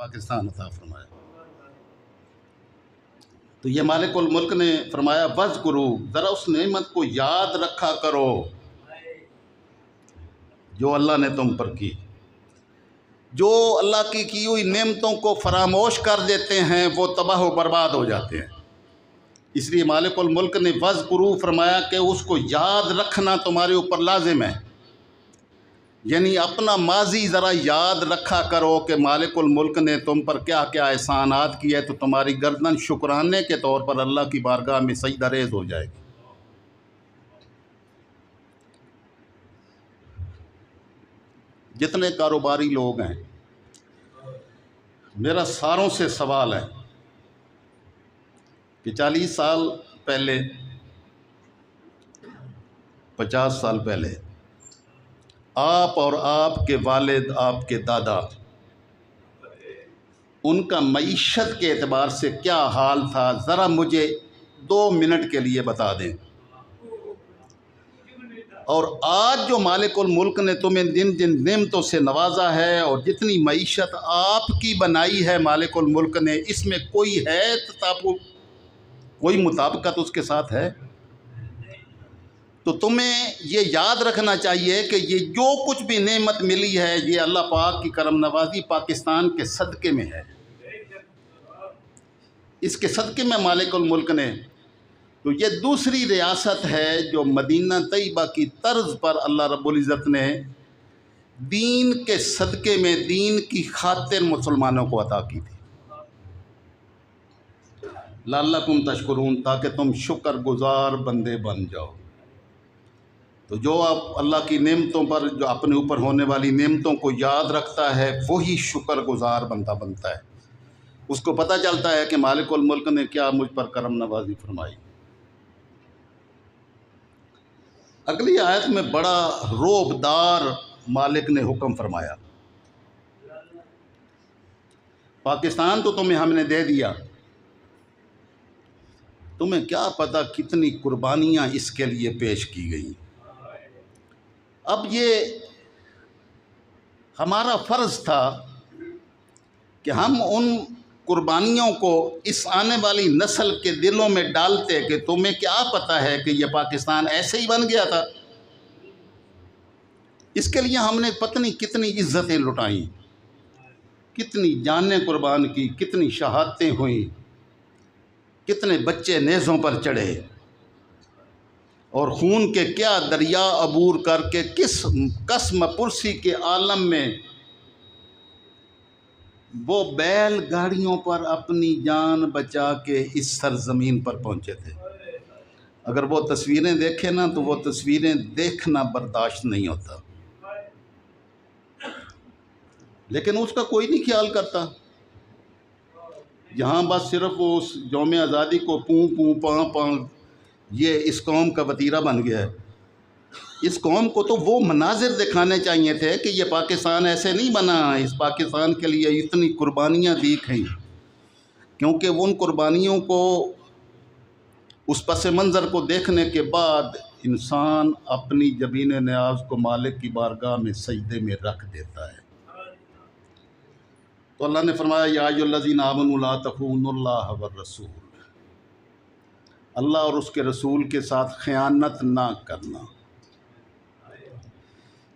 پاکستان عطا فرمایا۔ تو یہ مالک الملک نے فرمایا وَاذْکُرُوا، ذرا اس نعمت کو یاد رکھا کرو جو اللہ نے تم پر کی۔ جو اللہ کی ہوئی نعمتوں کو فراموش کر دیتے ہیں وہ تباہ و برباد ہو جاتے ہیں۔ اس لیے مالک الملک نے وَاذْکُرُوا فرمایا کہ اس کو یاد رکھنا تمہارے اوپر لازم ہے، یعنی اپنا ماضی ذرا یاد رکھا کرو کہ مالک الملک نے تم پر کیا کیا احسانات کیے، تو تمہاری گردن شکرانے کے طور پر اللہ کی بارگاہ میں سجدہ ریز ہو جائے گی۔ جتنے کاروباری لوگ ہیں، میرا ساروں سے سوال ہے کہ 40 سال پہلے، 50 سال پہلے آپ اور آپ کے والد، آپ کے دادا، ان کا معیشت کے اعتبار سے کیا حال تھا، ذرا مجھے 2 منٹ کے لیے بتا دیں۔ اور آج جو مالک الملک نے تمہیں جن نعمتوں سے نوازا ہے اور جتنی معیشت آپ کی بنائی ہے مالک الملک نے، اس میں کوئی ہے کوئی مطابقت اس کے ساتھ ہے؟ تو تمہیں یہ یاد رکھنا چاہیے کہ یہ جو کچھ بھی نعمت ملی ہے یہ اللہ پاک کی کرم نوازی پاکستان کے صدقے میں ہے۔ اس کے صدقے میں مالک الملک نے، تو یہ دوسری ریاست ہے جو مدینہ طیبہ کی طرز پر اللہ رب العزت نے دین کے صدقے میں، دین کی خاطر مسلمانوں کو عطا کی تھی۔ لعلکم تشکرون، تاکہ تم شکر گزار بندے بن جاؤ۔ تو جو آپ اللہ کی نعمتوں پر، جو اپنے اوپر ہونے والی نعمتوں کو یاد رکھتا ہے وہی شکر گزار بندہ بنتا ہے۔ اس کو پتہ چلتا ہے کہ مالک الملک نے کیا مجھ پر کرم نوازی فرمائی۔ اگلی آیت میں بڑا رعبدار مالک نے حکم فرمایا، پاکستان تو تمہیں ہم نے دے دیا، تمہیں کیا پتہ کتنی قربانیاں اس کے لیے پیش کی گئیں۔ اب یہ ہمارا فرض تھا کہ ہم ان قربانیوں کو اس آنے والی نسل کے دلوں میں ڈالتے کہ تمہیں کیا پتہ ہے کہ یہ پاکستان ایسے ہی بن گیا تھا۔ اس کے لیے ہم نے پتہ نہیں کتنی عزتیں لٹائیں، کتنی جانیں قربان کی، کتنی شہادتیں ہوئیں، کتنے بچے نیزوں پر چڑھے، اور خون کے کیا دریا عبور کر کے کس قسم پرسی کے عالم میں وہ بیل گاڑیوں پر اپنی جان بچا کے اس سرزمین پر پہنچے تھے۔ اگر وہ تصویریں دیکھیں نا تو وہ تصویریں دیکھنا برداشت نہیں ہوتا، لیکن اس کا کوئی نہیں خیال کرتا۔ یہاں بس صرف وہ اس یوم آزادی کو پوں پوں پاں پاں، یہ اس قوم کا وتیرہ بن گیا ہے۔ اس قوم کو تو وہ مناظر دکھانے چاہیے تھے کہ یہ پاکستان ایسے نہیں بنا، اس پاکستان کے لیے اتنی قربانیاں دی گئیں، کیونکہ ان قربانیوں کو، اس پس منظر کو دیکھنے کے بعد انسان اپنی جبین نیاز کو مالک کی بارگاہ میں سجدے میں رکھ دیتا ہے۔ تو اللہ نے فرمایا یا ایھا الذین آمنوا لا تخونوا اللہ والرسول، اللہ اور اس کے رسول کے ساتھ خیانت نہ کرنا۔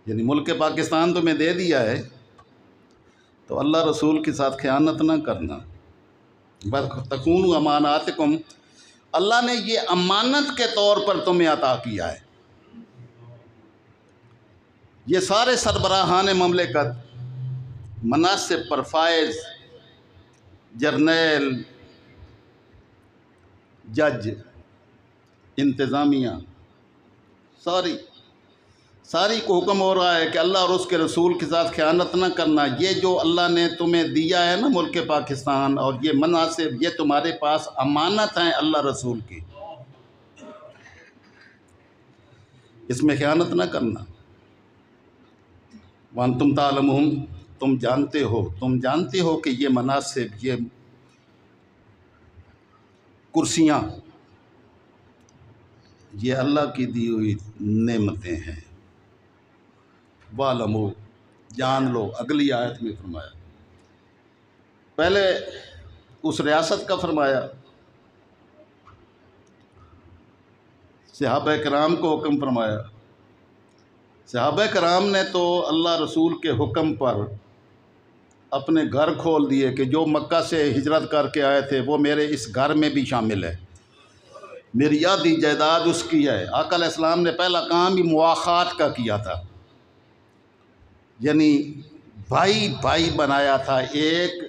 یعنی ملک پاکستان تمہیں دے دیا ہے تو اللہ رسول کے ساتھ خیانت نہ کرنا۔ تخونوا اماناتکم، اللہ نے یہ امانت کے طور پر تمہیں عطا کیا ہے۔ یہ سارے سربراہان مملکت، مناصب پر فائز، جرنیل، جج، انتظامیہ، ساری کو حکم ہو رہا ہے کہ اللہ اور اس کے رسول کے ساتھ خیانت نہ کرنا۔ یہ جو اللہ نے تمہیں دیا ہے نا ملک پاکستان، اور یہ مناصب، یہ تمہارے پاس امانت ہیں اللہ رسول کی، اس میں خیانت نہ کرنا۔ وانتم تعلمون، تم جانتے ہو کہ یہ مناصب، یہ کرسیاں، یہ اللہ کی دی ہوئی نعمتیں ہیں۔ وَاعْلَمُوا، جان لو۔ اگلی آیت میں فرمایا پہلے اس ریاست کا فرمایا، صحابہ کرام کو حکم فرمایا۔ صحابہ کرام نے تو اللہ رسول کے حکم پر اپنے گھر کھول دیے کہ جو مکہ سے ہجرت کر کے آئے تھے وہ میرے اس گھر میں بھی شامل ہے، میری آدھی جائیداد اس کی ہے۔ آقا علیہ السلام نے پہلا کام ہی مواخات کا کیا تھا، یعنی بھائی بھائی بنایا تھا۔ ایک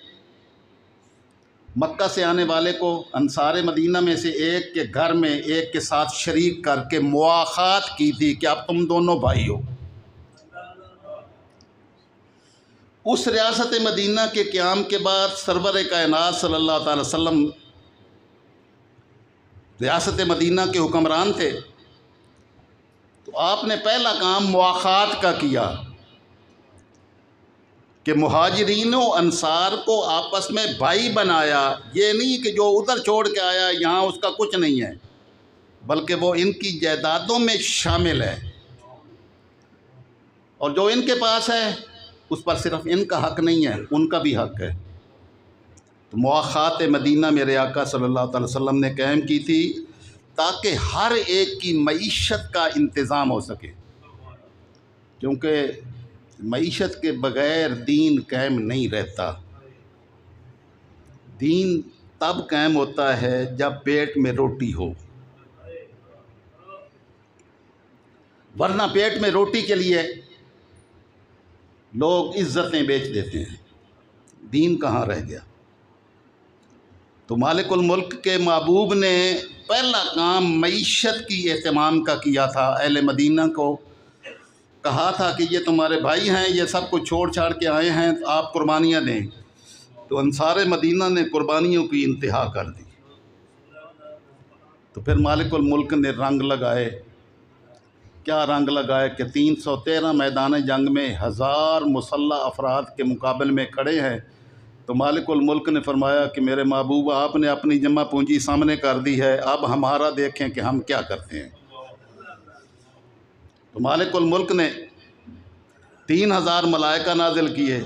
مکہ سے آنے والے کو انصار مدینہ میں سے ایک کے گھر میں ایک کے ساتھ شریک کر کے مواخات کی تھی کہ اب تم دونوں بھائی ہو۔ اس ریاست مدینہ کے قیام کے بعد سرور کائنات صلی اللہ تعالی وسلم ریاست مدینہ کے حکمران تھے، تو آپ نے پہلا کام مواخات کا کیا کہ مہاجرین و انصار کو آپس میں بھائی بنایا۔ یہ نہیں کہ جو ادھر چھوڑ کے آیا یہاں اس کا کچھ نہیں ہے، بلکہ وہ ان کی جائیدادوں میں شامل ہے، اور جو ان کے پاس ہے اس پر صرف ان کا حق نہیں ہے، ان کا بھی حق ہے۔ تو مواخات مدینہ میرے آقا صلی اللہ تعالی وسلم نے قائم کی تھی تاکہ ہر ایک کی معیشت کا انتظام ہو سکے، کیونکہ معیشت کے بغیر دین قائم نہیں رہتا۔ دین تب قائم ہوتا ہے جب پیٹ میں روٹی ہو، ورنہ پیٹ میں روٹی کے لیے لوگ عزتیں بیچ دیتے ہیں، دین کہاں رہ گیا؟ تو مالک الملک کے محبوب نے پہلا کام معیشت کی اہتمام کا کیا تھا۔ اہل مدینہ کو کہا تھا کہ یہ تمہارے بھائی ہیں، یہ سب کچھ چھوڑ چھاڑ کے آئے ہیں، آپ قربانیاں دیں۔ تو انصار مدینہ نے قربانیوں کی انتہا کر دی۔ تو پھر مالک الملک نے رنگ لگائے۔ کیا رنگ لگائے کہ 313 میدان جنگ میں 1000 مسلح افراد کے مقابل میں کھڑے ہیں، تو مالک الملک نے فرمایا کہ میرے محبوب آپ نے اپنی جمع پونجی سامنے کر دی ہے، اب ہمارا دیکھیں کہ ہم کیا کرتے ہیں۔ تو مالک الملک نے 3000 ملائکہ نازل کیے،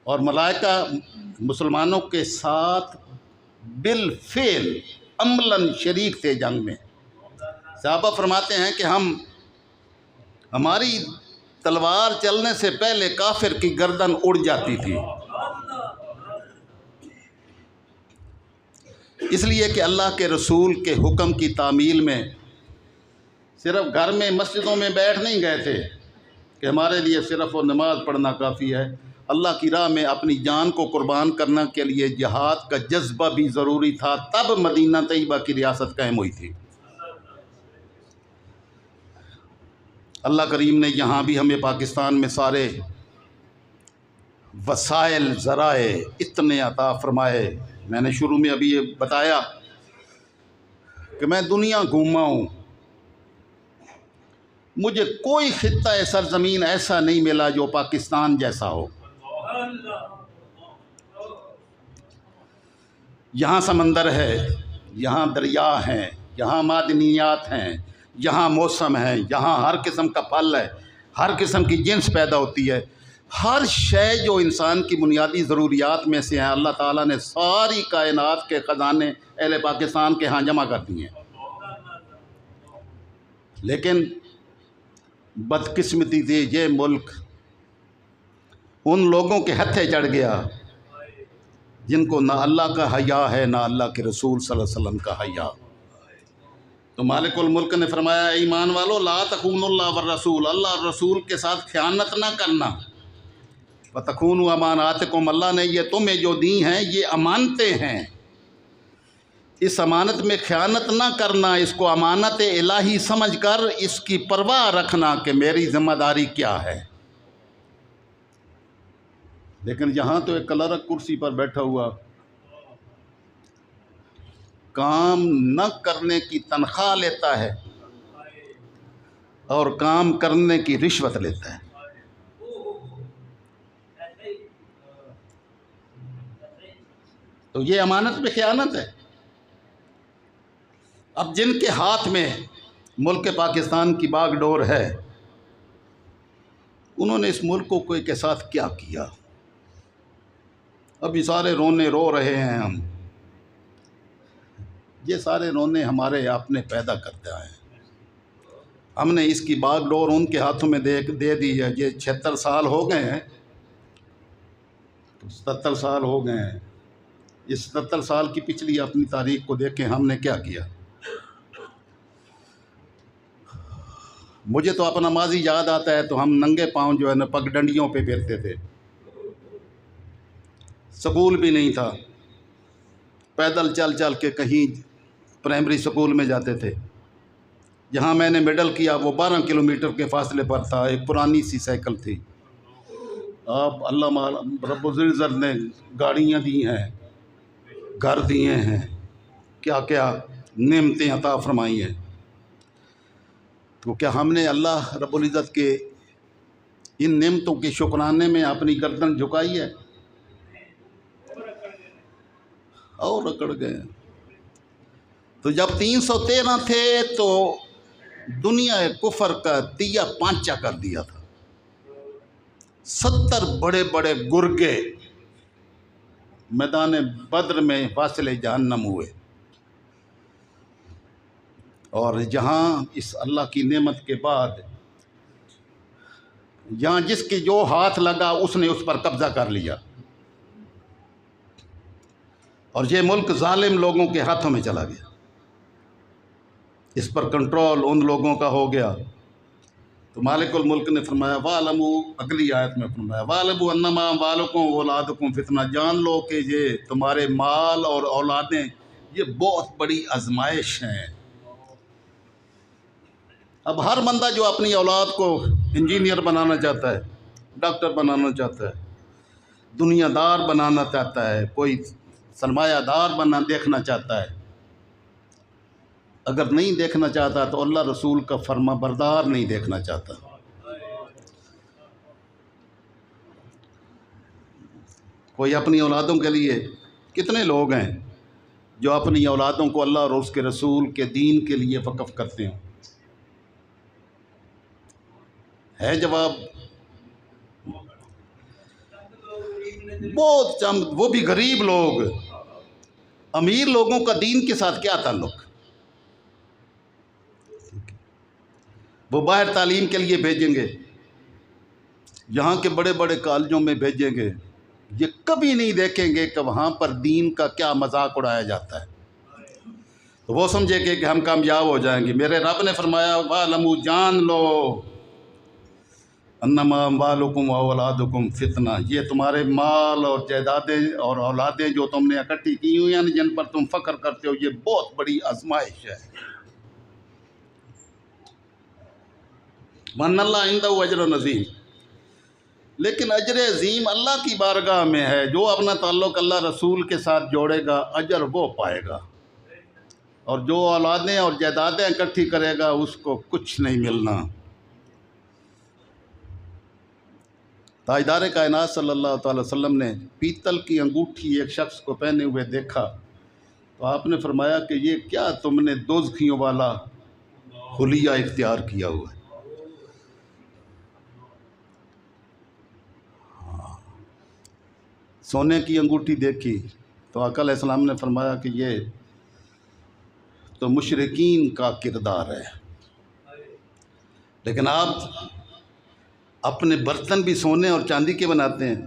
اور ملائکہ مسلمانوں کے ساتھ بالفعل عملاً شریک تھے جنگ میں۔ صحابہ فرماتے ہیں کہ ہماری تلوار چلنے سے پہلے کافر کی گردن اڑ جاتی تھی، اس لیے کہ اللہ کے رسول کے حکم کی تعمیل میں صرف گھر میں مسجدوں میں بیٹھ نہیں گئے تھے کہ ہمارے لیے صرف وہ نماز پڑھنا کافی ہے۔ اللہ کی راہ میں اپنی جان کو قربان کرنے کے لیے جہاد کا جذبہ بھی ضروری تھا، تب مدینہ طیبہ کی ریاست قائم ہوئی تھی۔ اللہ کریم نے یہاں بھی ہمیں پاکستان میں سارے وسائل ذرائع اتنے عطا فرمائے۔ میں نے شروع میں ابھی یہ بتایا کہ میں دنیا گھوما ہوں، مجھے کوئی خطہ سرزمین ایسا نہیں ملا جو پاکستان جیسا ہو۔ یہاں سمندر ہے، یہاں دریا ہیں، یہاں معدنیات ہیں، یہاں موسم ہے، یہاں ہر قسم کا پھل ہے، ہر قسم کی جنس پیدا ہوتی ہے۔ ہر شے جو انسان کی بنیادی ضروریات میں سے ہیں، اللہ تعالیٰ نے ساری کائنات کے خزانے اہل پاکستان کے ہاں جمع کر دیے ہیں۔ لیکن بدقسمتی تھی، یہ ملک ان لوگوں کے ہتھے چڑھ گیا جن کو نہ اللہ کا حیا ہے نہ اللہ کے رسول صلی اللہ علیہ وسلم کا حیا۔ تو مالک الملک نے فرمایا، اے ایمان والو لا تخونوا اللہ والرسول، اللہ اور رسول کے ساتھ خیانت نہ کرنا۔ وتخونوا اماناتکم، اللہ نے یہ تمہیں جو دی ہیں یہ امانتیں ہیں، اس امانت میں خیانت نہ کرنا، اس کو امانت الہی سمجھ کر اس کی پرواہ رکھنا کہ میری ذمہ داری کیا ہے۔ لیکن یہاں تو ایک کلرک کرسی پر بیٹھا ہوا کام نہ کرنے کی تنخواہ لیتا ہے اور کام کرنے کی رشوت لیتا ہے۔ تو یہ امانت میں خیانت ہے۔ اب جن کے ہاتھ میں ملک پاکستان کی باغ ڈور ہے، انہوں نے اس ملک کو کے ساتھ کیا کیا؟ ابھی سارے رونے رو رہے ہیں ہم، یہ سارے رونے ہمارے آپ نے پیدا کرتے آئے ہیں۔ ہم نے اس کی باغ ڈور ان کے ہاتھوں میں دے دی ہے۔ یہ 76 سال ہو گئے ہیں، 77 سال ہو گئے ہیں۔ اس 77 سال کی پچھلی اپنی تاریخ کو دیکھیں ہم نے کیا کیا۔ مجھے تو اپنا ماضی یاد آتا ہے تو ہم ننگے پاؤں جو ہے نا پگ ڈنڈیوں پہ پھرتے تھے، سکول بھی نہیں تھا، پیدل چل چل کے کہیں پرائمری سکول میں جاتے تھے۔ جہاں میں نے مڈل کیا وہ 12 کلومیٹر کے فاصلے پر تھا، ایک پرانی سی سائیکل تھی۔ آپ اللہ رب العزت نے گاڑیاں دی ہیں، گھر دیے ہیں، کیا کیا نعمتیں عطا فرمائی ہیں، تو کیا ہم نے اللہ رب العزت کے ان نعمتوں کے شکرانے میں اپنی گردن جھکائی ہے؟ اور رکڑ گئے۔ تو جب 313 تھے تو دنیا کفر کا تیا پانچا کر دیا تھا۔ 70 بڑے بڑے گرگے میدان بدر میں واصل جہنم ہوئے، اور جہاں اس اللہ کی نعمت کے بعد جہاں جس کی جو ہاتھ لگا اس نے اس پر قبضہ کر لیا، اور یہ ملک ظالم لوگوں کے ہاتھوں میں چلا گیا، اس پر کنٹرول ان لوگوں کا ہو گیا۔ تو مالک الملک نے فرمایا وَاعْلَمُوا، اگلی آیت میں فرمایا وَاعْلَمُوا أَنَّمَا أَمْوَالُكُمْ وَأَوْلَادُكُمْ فِتْنَةٌ، جان لو کہ یہ تمہارے مال اور اولادیں یہ بہت بڑی آزمائش ہیں۔ اب ہر بندہ جو اپنی اولاد کو انجینئر بنانا چاہتا ہے، ڈاکٹر بنانا چاہتا ہے، دنیا دار بنانا چاہتا ہے، کوئی سرمایہ دار دیکھنا چاہتا ہے، اگر نہیں دیکھنا چاہتا تو اللہ رسول کا فرما بردار نہیں دیکھنا چاہتا۔ کوئی اپنی اولادوں کے لیے، کتنے لوگ ہیں جو اپنی اولادوں کو اللہ اور اس کے رسول کے دین کے لیے وقف کرتے ہیں؟ ہے جواب؟ بہت چند، وہ بھی غریب لوگ۔ امیر لوگوں کا دین کے ساتھ کیا تعلق؟ وہ باہر تعلیم کے لیے بھیجیں گے، یہاں کے بڑے بڑے کالجوں میں بھیجیں گے، یہ کبھی نہیں دیکھیں گے کہ وہاں پر دین کا کیا مذاق اڑایا جاتا ہے، تو وہ سمجھے کہ ہم کامیاب ہو جائیں گے۔ میرے رب نے فرمایا وَاعْلَمُوا، جان لو انما اموالکم واولادکم فتنہ، یہ تمہارے مال اور جائیدادیں اور اولادیں جو تم نے اکٹھی کی ہوئی ہیں جن پر تم فخر کرتے ہو، یہ بہت بڑی آزمائش ہے۔ وَأَنَّ اللَّهَ عِندَهُ أَجْرٌ عَظِيمٌ، لیکن اجر عظیم اللہ کی بارگاہ میں ہے۔ جو اپنا تعلق اللہ رسول کے ساتھ جوڑے گا اجر وہ پائے گا، اور جو اولادیں اور جائیدادیں اکٹھی کرے گا اس کو کچھ نہیں ملنا۔ تاجدار کائنات صلی اللہ تعالی وسلم نے پیتل کی انگوٹھی ایک شخص کو پہنے ہوئے دیکھا تو آپ نے فرمایا کہ یہ کیا تم نے دوزخیوں والا حلیہ اختیار کیا ہوا ہے؟ سونے کی انگوٹھی دیکھی تو آقا علیہ السلام نے فرمایا کہ یہ تو مشرکین کا کردار ہے، لیکن آپ اپنے برتن بھی سونے اور چاندی کے بناتے ہیں،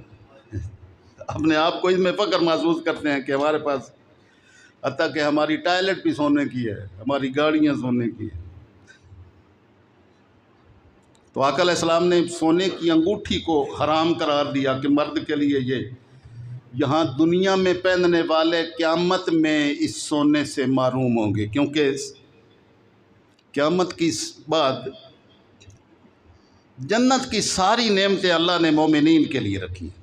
اپنے آپ کو اس میں فخر محسوس کرتے ہیں کہ ہمارے پاس، حتیٰ کہ ہماری ٹائلٹ بھی سونے کی ہے، ہماری گاڑیاں سونے کی ہیں۔ تو آقا علیہ السلام نے سونے کی انگوٹھی کو حرام قرار دیا کہ مرد کے لیے یہ یہاں دنیا میں پہننے والے قیامت میں اس سونے سے محروم ہوں گے، کیونکہ قیامت کی بعد جنت کی ساری نعمتیں اللہ نے مومنین کے لیے رکھی ہیں۔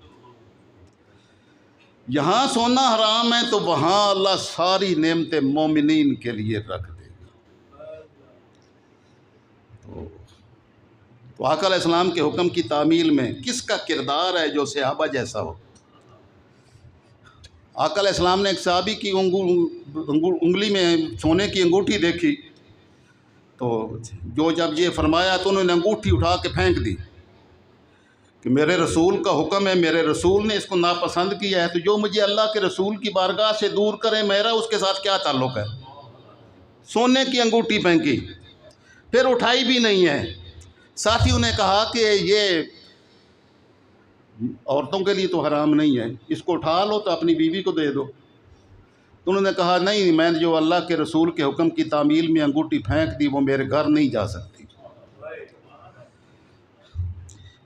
یہاں سونا حرام ہے تو وہاں اللہ ساری نعمتیں مومنین کے لیے رکھ دے گا۔ تو آقا علیہ السلام کے حکم کی تعمیل میں کس کا کردار ہے جو صحابہ جیسا ہو؟ آقا علیہ السلام نے ایک صحابی کی انگلی میں سونے کی انگوٹھی دیکھی تو جو جب یہ فرمایا تو انہوں نے انگوٹھی اٹھا کے پھینک دی کہ میرے رسول کا حکم ہے، میرے رسول نے اس کو ناپسند کیا ہے، تو جو مجھے اللہ کے رسول کی بارگاہ سے دور کرے میرا اس کے ساتھ کیا تعلق ہے؟ سونے کی انگوٹھی پھینکی، پھر اٹھائی بھی نہیں ہے۔ ساتھیوں نے کہا کہ یہ عورتوں کے لیے تو حرام نہیں ہے، اس کو اٹھا لو تو اپنی بیوی کو دے دو۔ تو انہوں نے کہا نہیں، میں نے جو اللہ کے رسول کے حکم کی تعمیل میں انگوٹھی پھینک دی وہ میرے گھر نہیں جا سکتی۔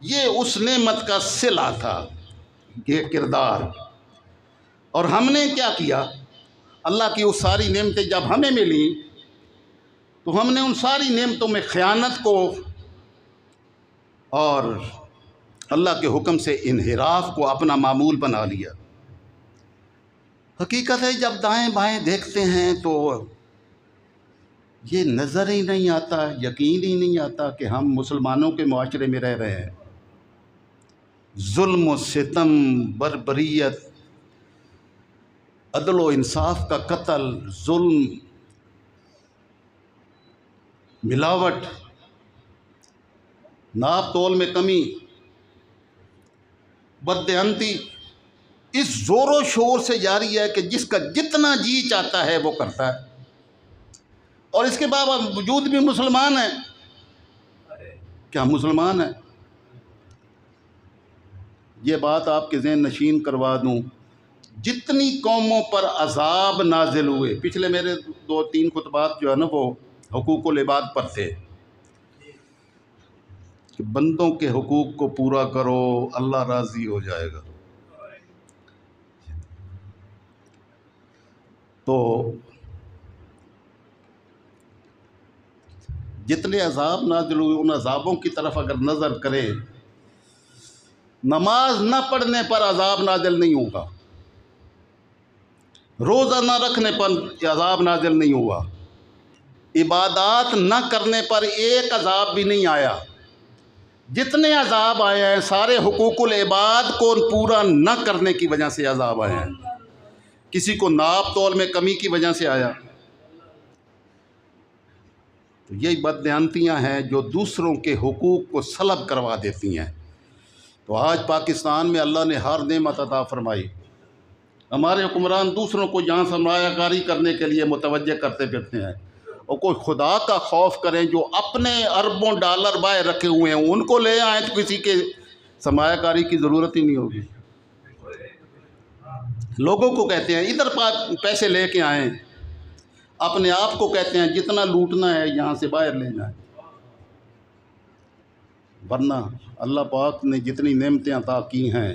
یہ اس نعمت کا صلہ تھا، یہ کردار۔ اور ہم نے کیا کیا؟ اللہ کی وہ ساری نعمتیں جب ہمیں ملیں تو ہم نے ان ساری نعمتوں میں خیانت کو اور اللہ کے حکم سے انحراف کو اپنا معمول بنا لیا۔ حقیقت ہے جب دائیں بائیں دیکھتے ہیں تو یہ نظر ہی نہیں آتا، یقین ہی نہیں آتا کہ ہم مسلمانوں کے معاشرے میں رہ رہے ہیں۔ ظلم و ستم، بربریت، عدل و انصاف کا قتل، ظلم، ملاوٹ، ناپ تول میں کمی، بددہنتی اس زور و شور سے جاری ہے کہ جس کا جتنا جی چاہتا ہے وہ کرتا ہے، اور اس کے باوجود بھی مسلمان ہیں۔ کیا مسلمان ہیں؟ یہ بات آپ کے ذہن نشین کروا دوں، جتنی قوموں پر عذاب نازل ہوئے، پچھلے میرے 2-3 خطبات جو ہے نا وہ حقوق العباد پر تھے کہ بندوں کے حقوق کو پورا کرو اللہ راضی ہو جائے گا۔ تو جتنے عذاب نازل ہوئے ان عذابوں کی طرف اگر نظر کرے، نماز نہ پڑھنے پر عذاب نازل نہیں ہوگا، روزہ نہ رکھنے پر عذاب نازل نہیں ہوا، عبادات نہ کرنے پر ایک عذاب بھی نہیں آیا۔ جتنے عذاب آئے ہیں سارے حقوق العباد کو پورا نہ کرنے کی وجہ سے عذاب آئے ہیں۔ کسی کو ناپ تول میں کمی کی وجہ سے آیا۔ تو یہی بددہنتیاں ہیں جو دوسروں کے حقوق کو سلب کروا دیتی ہیں۔ تو آج پاکستان میں اللہ نے ہر نعمت عطا فرمائی، ہمارے حکمران دوسروں کو یہاں سرمایہ کاری کرنے کے لیے متوجہ کرتے پھرتے ہیں، اور کوئی خدا کا خوف کریں جو اپنے اربوں ڈالر باہر رکھے ہوئے ہیں ان کو لے آئیں تو کسی کے سرمایہ کاری کی ضرورت ہی نہیں ہوگی۔ لوگوں کو کہتے ہیں ادھر پیسے لے کے آئیں، اپنے آپ کو کہتے ہیں جتنا لوٹنا ہے یہاں سے باہر لے جائیں۔ ورنہ اللہ پاک نے جتنی نعمتیں عطا کی ہیں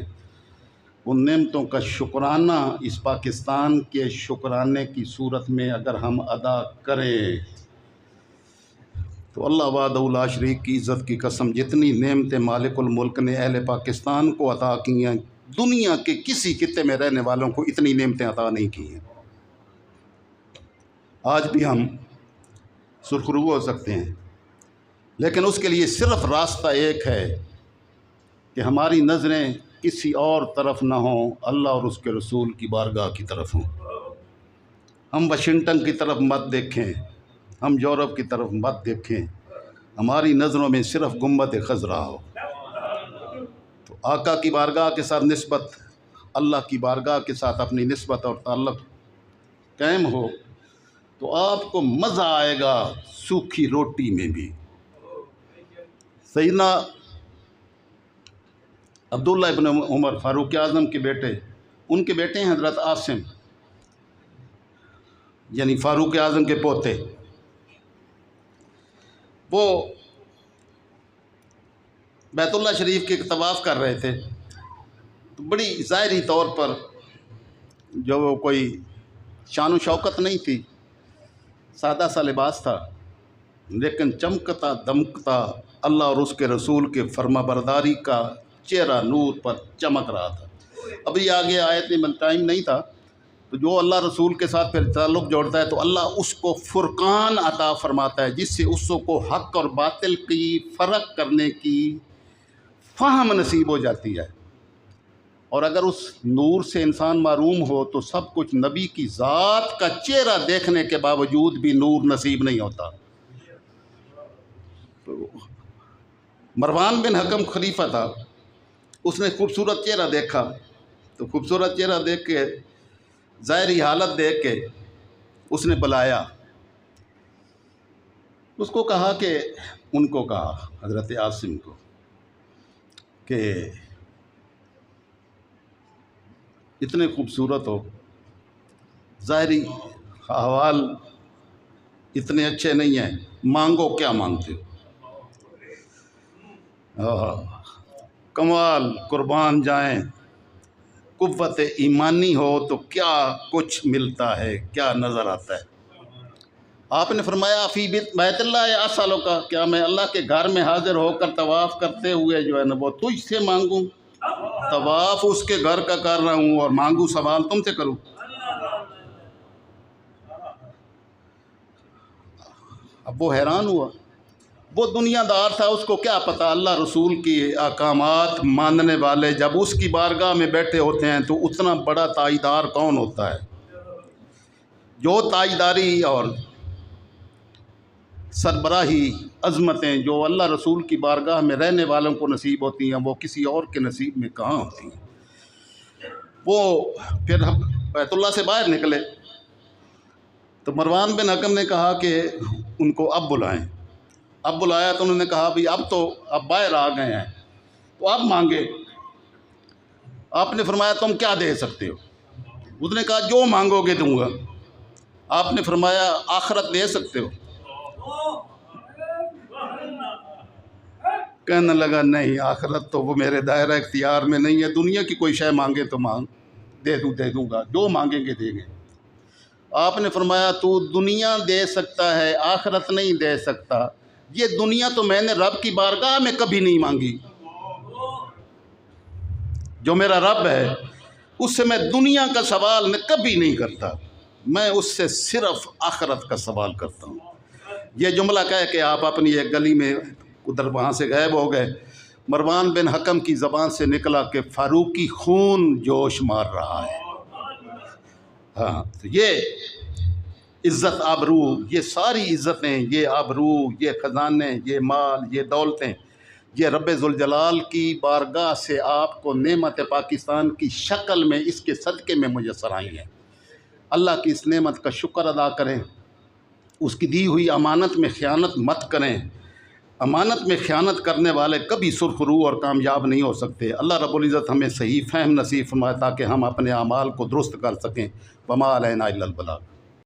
ان نعمتوں کا شکرانہ اس پاکستان کے شکرانے کی صورت میں اگر ہم ادا کریں تو اللہ وحدہ لا شریک کی عزت کی قسم جتنی نعمتیں مالک الملک نے اہل پاکستان کو عطا کی ہیں دنیا کے کسی خطے میں رہنے والوں کو اتنی نعمتیں عطا نہیں کی ہیں۔ آج بھی ہم سرخرو ہو سکتے ہیں، لیکن اس کے لیے صرف راستہ ایک ہے کہ ہماری نظریں کسی اور طرف نہ ہوں، اللہ اور اس کے رسول کی بارگاہ کی طرف ہوں۔ ہم واشنگٹن کی طرف مت دیکھیں، ہم یورپ کی طرف مت دیکھیں، ہماری نظروں میں صرف گنبد خضرا ہو۔ تو آقا کی بارگاہ کے ساتھ نسبت، اللہ کی بارگاہ کے ساتھ اپنی نسبت اور تعلق قائم ہو تو آپ کو مزہ آئے گا سوکھی روٹی میں بھی۔ سیدنا عبداللہ ابن عمر فاروق اعظم کے بیٹے، ان کے بیٹے ہیں حضرت عاصم، یعنی فاروق اعظم کے پوتے، وہ بیت اللہ شریف کے طواف کر رہے تھے تو بڑی ظاہری طور پر جو وہ کوئی شان و شوکت نہیں تھی، سادہ سا لباس تھا، لیکن چمکتا دمکتا اللہ اور اس کے رسول کے فرما برداری کا چہرہ نور پر چمک رہا تھا۔ ابھی آگے آیت میں ٹائم نہیں تھا، تو جو اللہ رسول کے ساتھ پھر تعلق جوڑتا ہے تو اللہ اس کو فرقان عطا فرماتا ہے، جس سے اس کو حق اور باطل کی فرق کرنے کی فہم نصیب ہو جاتی ہے۔ اور اگر اس نور سے انسان محروم ہو تو سب کچھ نبی کی ذات کا چہرہ دیکھنے کے باوجود بھی نور نصیب نہیں ہوتا۔ مروان بن حکم خلیفہ تھا، اس نے خوبصورت چہرہ دیکھا تو خوبصورت چہرہ دیکھ کے ظاہری حالت دیکھ کے اس نے بلایا، اس کو کہا کہ ان کو کہا حضرت عاصم کو کہ اتنے خوبصورت ہو، ظاہری احوال اتنے اچھے نہیں ہیں، مانگو کیا مانگتے ہو؟ کمال قربان جائیں، قوت ایمانی ہو تو کیا کچھ ملتا ہے، کیا نظر آتا ہے۔ آپ نے فرمایا فی بیت اللہ اسالو کا، کیا میں اللہ کے گھر میں حاضر ہو کر طواف کرتے ہوئے جو ہے نا وہ تجھ سے مانگوں؟ طواف اس کے گھر کا کر رہا ہوں اور مانگوں سوال تم سے کروں؟ اب وہ حیران ہوا، وہ دنیا دار تھا، اس کو کیا پتا اللہ رسول کی احکامات ماننے والے جب اس کی بارگاہ میں بیٹھے ہوتے ہیں تو اتنا بڑا تاجدار کون ہوتا ہے۔ جو تاجداری اور سربراہی عظمتیں جو اللہ رسول کی بارگاہ میں رہنے والوں کو نصیب ہوتی ہیں وہ کسی اور کے نصیب میں کہاں ہوتی ہیں۔ وہ پھر ہم بیت اللہ سے باہر نکلے تو مروان بن حکم نے کہا کہ ان کو اب بلائیں۔ اب بلایا تو انہوں نے کہا بھئی اب باہر آ گئے ہیں تو اب مانگے۔ آپ نے فرمایا تم کیا دے سکتے ہو؟ اس نے کہا جو مانگو گے دوں گا۔ آپ نے فرمایا آخرت دے سکتے ہو؟ کہنے لگا نہیں، آخرت تو وہ میرے دائرہ اختیار میں نہیں ہے، دنیا کی کوئی شے مانگے تو مانگ، دے دوں گا، جو مانگیں گے دیں گے۔ آپ نے فرمایا تو دنیا دے سکتا ہے، آخرت نہیں دے سکتا، یہ دنیا تو میں نے رب کی بارگاہ میں کبھی نہیں مانگی، جو میرا رب ہے اس سے میں دنیا کا سوال میں کبھی نہیں کرتا، میں اس سے صرف آخرت کا سوال کرتا ہوں۔ یہ جملہ کہہ کے آپ اپنی ایک گلی میں ادھر وہاں سے غائب ہو گئے۔ مروان بن حکم کی زبان سے نکلا کہ فاروقی خون جوش مار رہا ہے۔ ہاں، تو یہ عزت آبرو، یہ ساری عزتیں، یہ آبرو، یہ خزانے، یہ مال، یہ دولتیں، یہ رب ذوالجلال کی بارگاہ سے آپ کو نعمت پاکستان کی شکل میں اس کے صدقے میں میسر آئی ہیں۔ اللہ کی اس نعمت کا شکر ادا کریں، اس کی دی ہوئی امانت میں خیانت مت کریں۔ امانت میں خیانت کرنے والے کبھی سرخ رو اور کامیاب نہیں ہو سکتے۔ اللہ رب العزت ہمیں صحیح فہم نصیب فرمائے تاکہ ہم اپنے اعمال کو درست کر سکیں۔ وما علینا الا البلاغ۔